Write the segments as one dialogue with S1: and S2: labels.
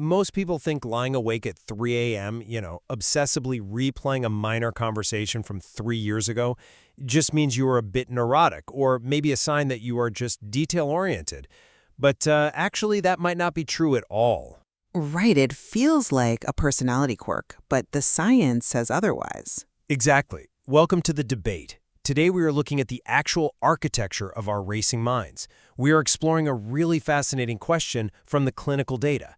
S1: Most people think lying awake at 3 a.m., obsessively replaying a minor conversation from 3 years ago, just means you are a bit neurotic, or maybe a sign that you are just detail-oriented. But actually, that might not be true at all.
S2: Right, it feels like a personality quirk, but the science says otherwise.
S1: Exactly. Welcome to the debate. Today we are looking at the actual architecture of our racing minds. We are exploring a really fascinating question from the clinical data.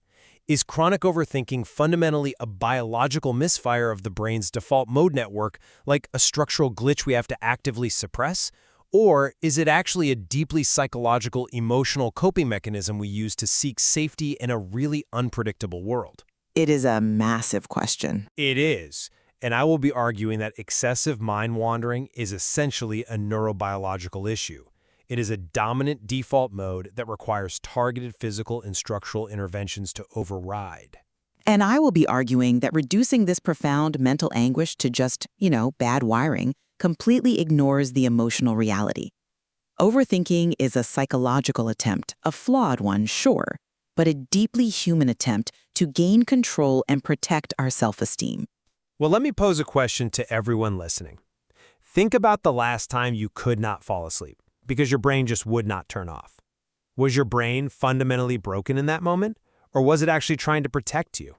S1: Is chronic overthinking fundamentally a biological misfire of the brain's default mode network, like a structural glitch we have to actively suppress? Or is it actually a deeply psychological, emotional coping mechanism we use to seek safety in a really unpredictable world?
S2: It is a massive question.
S1: It is. And I will be arguing that excessive mind wandering is essentially a neurobiological issue. It is a dominant default mode that requires targeted physical and structural interventions to override.
S2: And I will be arguing that reducing this profound mental anguish to just, bad wiring completely ignores the emotional reality. Overthinking is a psychological attempt, a flawed one, sure, but a deeply human attempt to gain control and protect our self-esteem.
S1: Well, let me pose a question to everyone listening. Think about the last time you could not fall asleep because your brain just would not turn off. Was your brain fundamentally broken in that moment, or was it actually trying to protect you?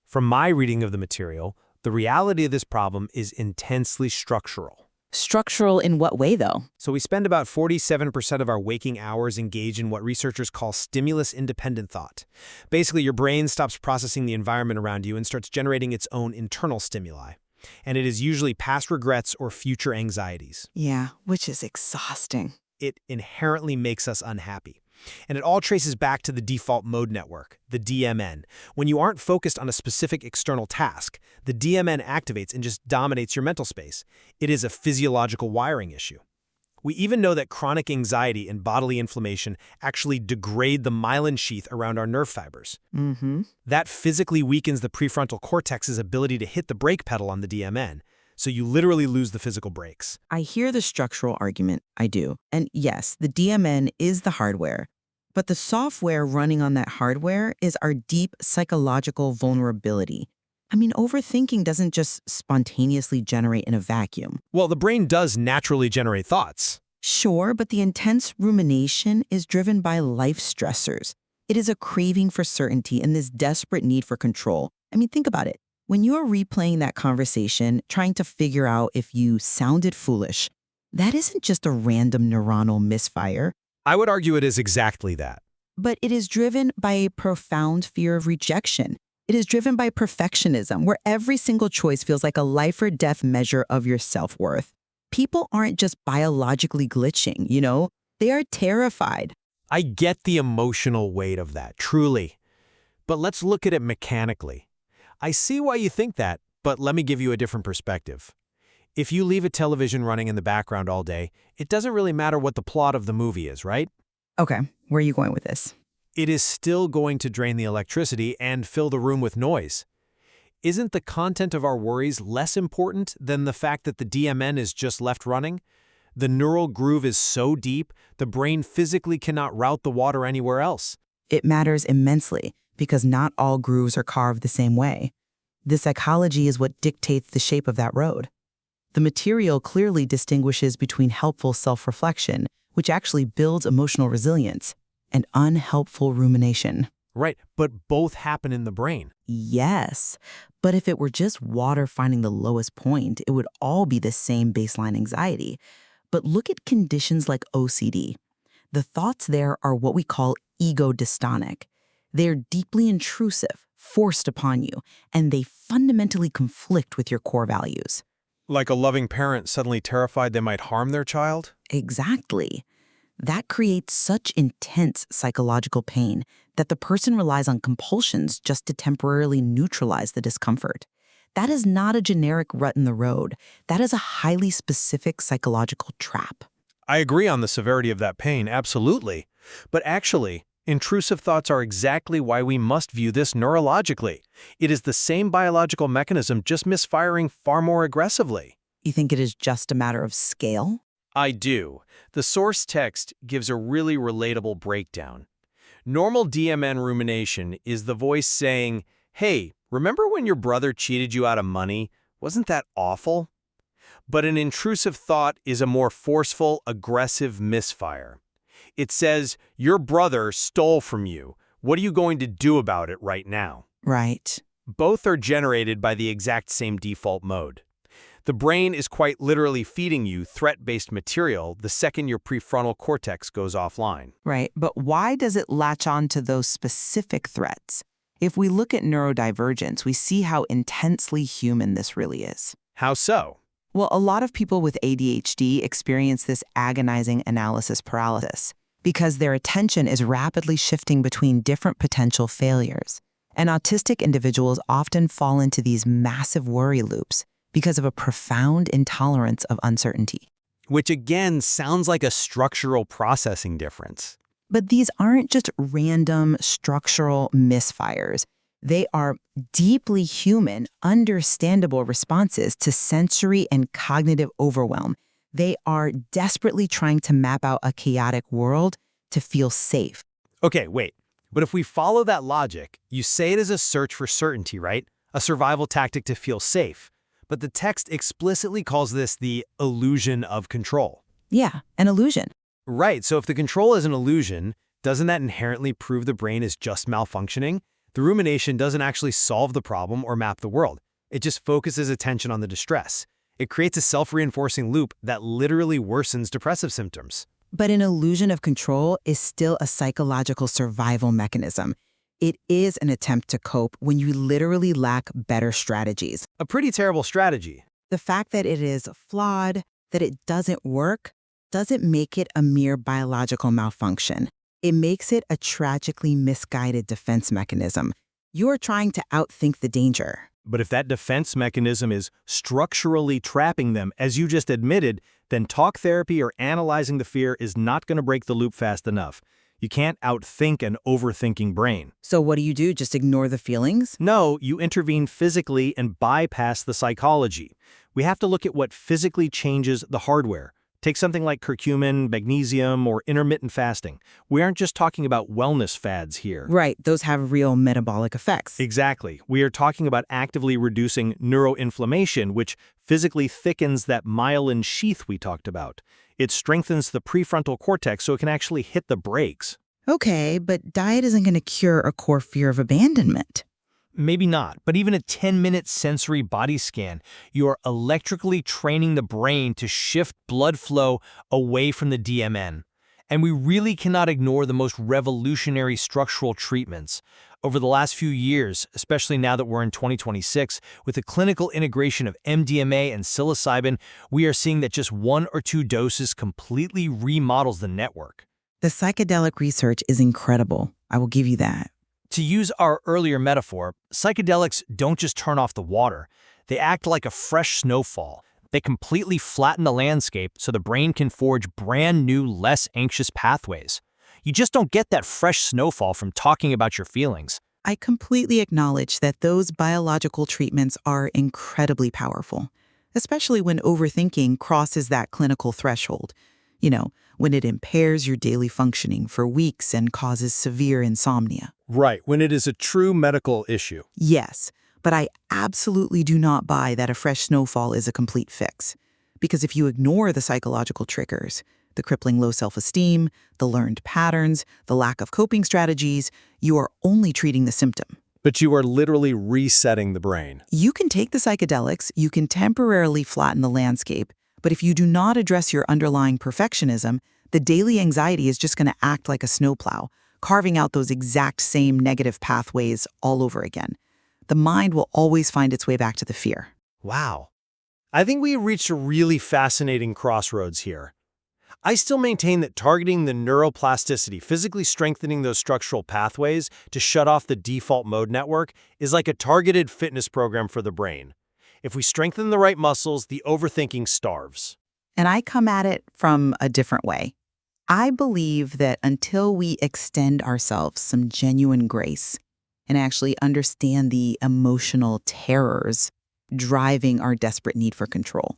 S1: From my reading of the material, the reality of this problem is intensely structural.
S2: Structural in what way, though?
S1: So we spend about 47% of our waking hours engaged in what researchers call stimulus-independent thought. Basically, your brain stops processing the environment around you and starts generating its own internal stimuli. And it is usually past regrets or future anxieties.
S2: Yeah, which is exhausting.
S1: It inherently makes us unhappy. And it all traces back to the default mode network, the DMN. When you aren't focused on a specific external task, the DMN activates and just dominates your mental space. It is a physiological wiring issue. We even know that chronic anxiety and bodily inflammation actually degrade the myelin sheath around our nerve fibers. That physically weakens the prefrontal cortex's ability to hit the brake pedal on the DMN. So you literally lose the physical brakes.
S2: I hear the structural argument, I do. And yes, the DMN is the hardware, but the software running on that hardware is our deep psychological vulnerability. I mean, overthinking doesn't just spontaneously generate in a vacuum.
S1: Well, the brain does naturally generate thoughts.
S2: Sure, but the intense rumination is driven by life stressors. It is a craving for certainty and this desperate need for control. I mean, think about it. When you are replaying that conversation, trying to figure out if you sounded foolish, that isn't just a random neuronal misfire.
S1: I would argue it is exactly that.
S2: But it is driven by a profound fear of rejection. It is driven by perfectionism, where every single choice feels like a life or death measure of your self-worth. People aren't just biologically glitching, they are terrified.
S1: I get the emotional weight of that, truly. But let's look at it mechanically. I see why you think that, but let me give you a different perspective. If you leave a television running in the background all day, it doesn't really matter what the plot of the movie is, right?
S2: Okay, where are you going with this?
S1: It is still going to drain the electricity and fill the room with noise. Isn't the content of our worries less important than the fact that the DMN is just left running? The neural groove is so deep, the brain physically cannot route the water anywhere else.
S2: It matters immensely because not all grooves are carved the same way. The psychology is what dictates the shape of that road. The material clearly distinguishes between helpful self-reflection, which actually builds emotional resilience, and unhelpful rumination.
S1: Right, but both happen in the brain.
S2: Yes, but if it were just water finding the lowest point, it would all be the same baseline anxiety. But look at conditions like OCD. The thoughts there are what we call ego-dystonic. They're deeply intrusive, forced upon you, and they fundamentally conflict with your core values.
S1: Like a loving parent suddenly terrified they might harm their child?
S2: Exactly. That creates such intense psychological pain that the person relies on compulsions just to temporarily neutralize the discomfort. That is not a generic rut in the road. That is a highly specific psychological trap.
S1: I agree on the severity of that pain, absolutely. But actually, intrusive thoughts are exactly why we must view this neurologically. It is the same biological mechanism, just misfiring far more aggressively.
S2: You think it is just a matter of scale?
S1: I do. The source text gives a really relatable breakdown. Normal DMN rumination is the voice saying, hey, remember when your brother cheated you out of money? Wasn't that awful? But an intrusive thought is a more forceful, aggressive misfire. It says, your brother stole from you. What are you going to do about it right now?
S2: Right.
S1: Both are generated by the exact same default mode. The brain is quite literally feeding you threat-based material the second your prefrontal cortex goes offline.
S2: Right. But why does it latch on to those specific threats? If we look at neurodivergence, we see how intensely human this really is.
S1: How so?
S2: Well, a lot of people with ADHD experience this agonizing analysis paralysis because their attention is rapidly shifting between different potential failures. And autistic individuals often fall into these massive worry loops because of a profound intolerance of uncertainty.
S1: Which again sounds like a structural processing difference.
S2: But these aren't just random structural misfires. They are deeply human, understandable responses to sensory and cognitive overwhelm. They are desperately trying to map out a chaotic world to feel safe.
S1: Okay, wait. But if we follow that logic, you say it is a search for certainty, right? A survival tactic to feel safe. But the text explicitly calls this the illusion of control.
S2: Yeah, an illusion.
S1: Right, so if the control is an illusion, doesn't that inherently prove the brain is just malfunctioning? The rumination doesn't actually solve the problem or map the world. It just focuses attention on the distress. It creates a self-reinforcing loop that literally worsens depressive symptoms.
S2: But an illusion of control is still a psychological survival mechanism. It is an attempt to cope when you literally lack better strategies.
S1: A pretty terrible strategy.
S2: The fact that it is flawed, that it doesn't work, doesn't make it a mere biological malfunction. It makes it a tragically misguided defense mechanism. You're trying to outthink the danger.
S1: But if that defense mechanism is structurally trapping them, as you just admitted, then talk therapy or analyzing the fear is not going to break the loop fast enough. You can't outthink an overthinking brain.
S2: So what do? Just ignore the feelings?
S1: No, you intervene physically and bypass the psychology. We have to look at what physically changes the hardware. Take something like curcumin, magnesium, or intermittent fasting. We aren't just talking about wellness fads here.
S2: Right, those have real metabolic effects.
S1: Exactly. We are talking about actively reducing neuroinflammation, which physically thickens that myelin sheath we talked about. It strengthens the prefrontal cortex so it can actually hit the brakes.
S2: Okay, but diet isn't going to cure a core fear of abandonment.
S1: Maybe not, but even a 10-minute sensory body scan, you're electrically training the brain to shift blood flow away from the DMN. And we really cannot ignore the most revolutionary structural treatments. Over the last few years, especially now that we're in 2026, with the clinical integration of MDMA and psilocybin, we are seeing that just 1 or 2 doses completely remodels the network.
S2: The psychedelic research is incredible. I will give you that.
S1: To use our earlier metaphor, psychedelics don't just turn off the water. They act like a fresh snowfall. They completely flatten the landscape so the brain can forge brand new, less anxious pathways. You just don't get that fresh snowfall from talking about your feelings.
S2: I completely acknowledge that those biological treatments are incredibly powerful, especially when overthinking crosses that clinical threshold. You know, when it impairs your daily functioning for weeks and causes severe insomnia.
S1: Right, when it is a true medical issue.
S2: Yes, but I absolutely do not buy that a fresh snowfall is a complete fix. Because if you ignore the psychological triggers, the crippling low self-esteem, the learned patterns, the lack of coping strategies, you are only treating the symptom.
S1: But you are literally resetting the brain.
S2: You can take the psychedelics, you can temporarily flatten the landscape, but if you do not address your underlying perfectionism, the daily anxiety is just going to act like a snowplow, carving out those exact same negative pathways all over again. The mind will always find its way back to the fear.
S1: Wow. I think we reached a really fascinating crossroads here. I still maintain that targeting the neuroplasticity, physically strengthening those structural pathways to shut off the default mode network, is like a targeted fitness program for the brain. If we strengthen the right muscles, the overthinking starves.
S2: And I come at it from a different way. I believe that until we extend ourselves some genuine grace and actually understand the emotional terrors driving our desperate need for control,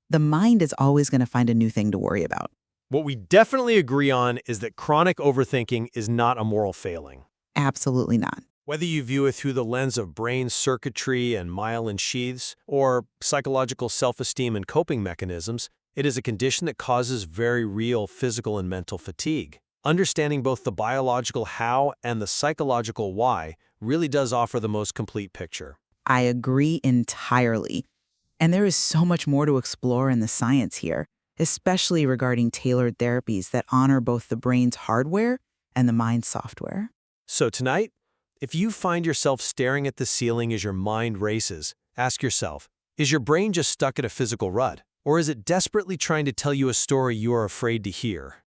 S2: the mind is always going to find a new thing to worry about.
S1: What we definitely agree on is that chronic overthinking is not a moral failing.
S2: Absolutely not.
S1: Whether you view it through the lens of brain circuitry and myelin sheaths, or psychological self-esteem and coping mechanisms, it is a condition that causes very real physical and mental fatigue. Understanding both the biological how and the psychological why really does offer the most complete picture.
S2: I agree entirely. And there is so much more to explore in the science here, especially regarding tailored therapies that honor both the brain's hardware and the mind's software.
S1: So tonight, if you find yourself staring at the ceiling as your mind races, ask yourself, is your brain just stuck at a physical rut? Or is it desperately trying to tell you a story you are afraid to hear?